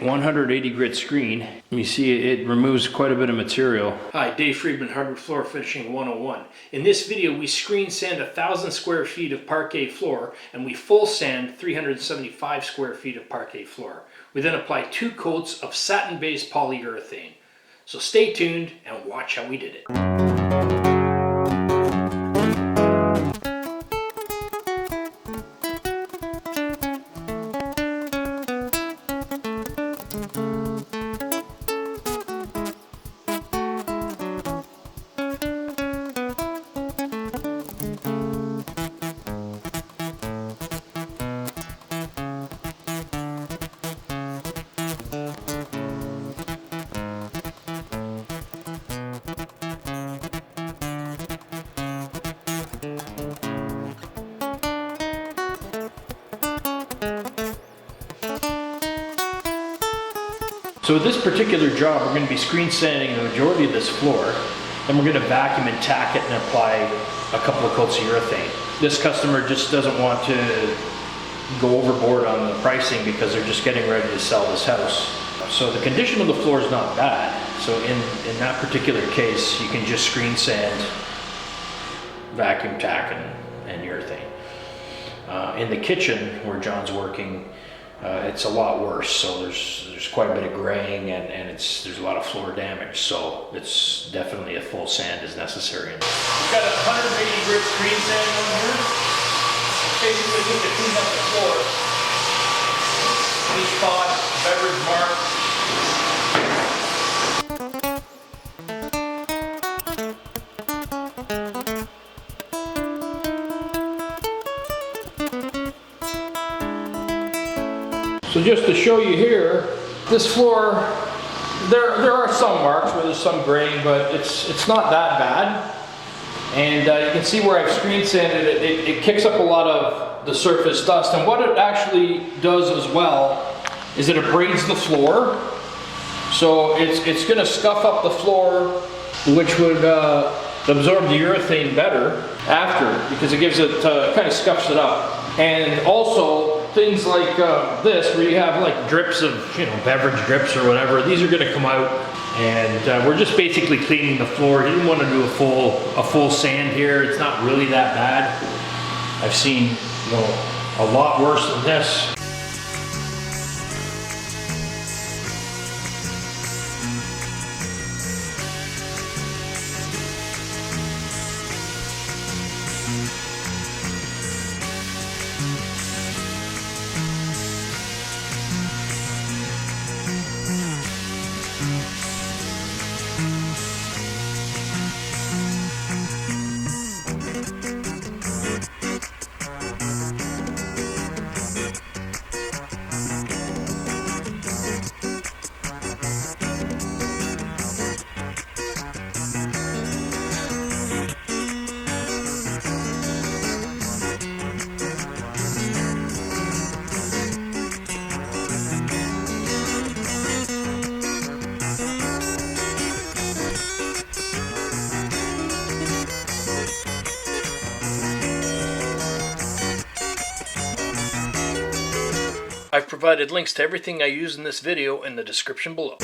180 grit screen. You see it removes quite a bit of material. Hi, Dave Friedman, Hardwood Floor Finishing 101. In this video, we screen sand 1,000 square feet of parquet floor, and we full sand 375 square feet of parquet floor. We then apply 2 coats of satin-based polyurethane. So stay tuned and watch how we did it. So with this particular job, we're going to be screen sanding the majority of this floor, then we're going to vacuum and tack it and apply a couple of coats of urethane. This customer just doesn't want to go overboard on the pricing because they're just getting ready to sell this house. So the condition of the floor is not bad. So in that particular case, you can just screen sand, vacuum, tack, and urethane. In the kitchen where John's working, it's a lot worse. So there's quite a bit of graying and there's a lot of floor damage. So it's definitely a full sand is necessary. We've got a 180 grit screen sand on here. Basically, we can clean up the floor. Each spot, beverage mark. So just to show you here, this floor, there are some marks where there's some graying, but it's not that bad. And you can see where I've screen sanded it, it kicks up a lot of the surface dust. And what it actually does as well is it abrades the floor. So it's going to scuff up the floor, which would absorb the urethane better after, because it gives it, kind of scuffs it up. And also things like this, where you have like drips of, beverage drips or whatever, these are going to come out. And we're just basically cleaning the floor. He didn't want to do a full sand here. It's not really that bad. I've seen a lot worse than this. I've provided links to everything I use in this video in the description below.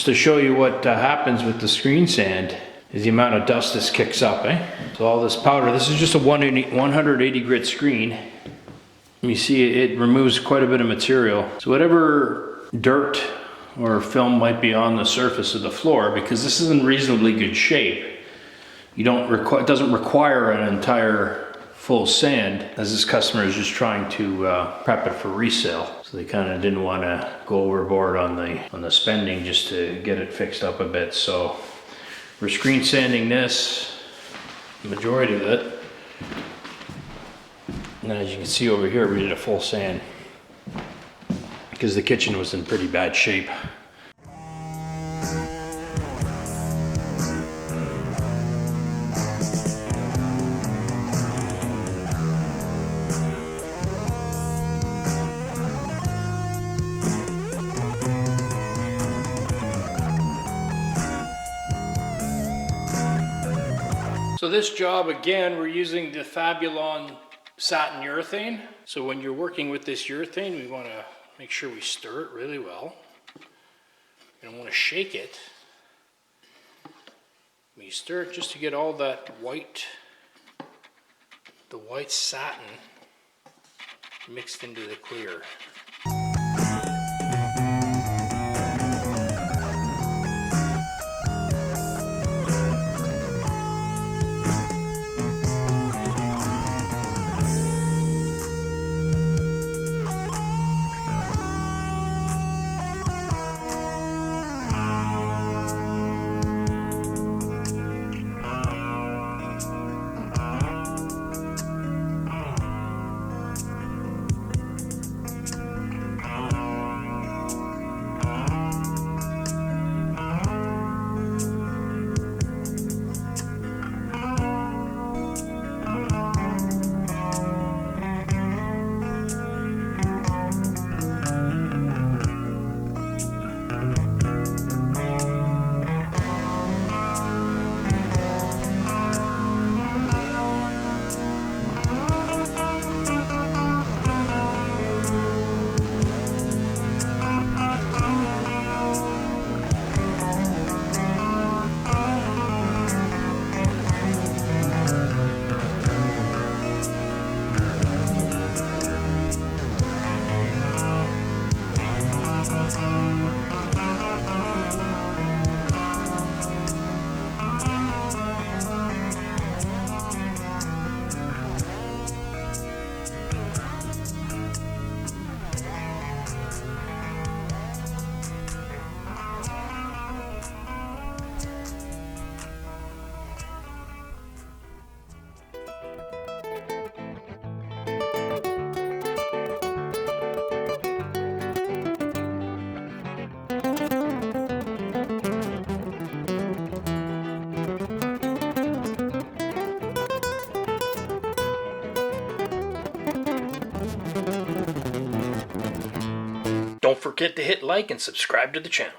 just to show you what happens with the screen sand is the amount of dust this kicks up, eh? So all this powder, this is just a 180 grit screen. You see it removes quite a bit of material. So whatever dirt or film might be on the surface of the floor, because this is in reasonably good shape, it doesn't require an entire full sand, as this customer is just trying to prep it for resale. So they kind of didn't want to go overboard on the spending just to get it fixed up a bit. So we're screen sanding this, the majority of it. And as you can see over here, we did a full sand because the kitchen was in pretty bad shape. So this job, again, we're using the Fabulon Satin Urethane. So when you're working with this urethane, we want to make sure we stir it really well. You don't want to shake it. We stir it just to get all that white, the white satin mixed into the clear. Don't forget to hit like and subscribe to the channel.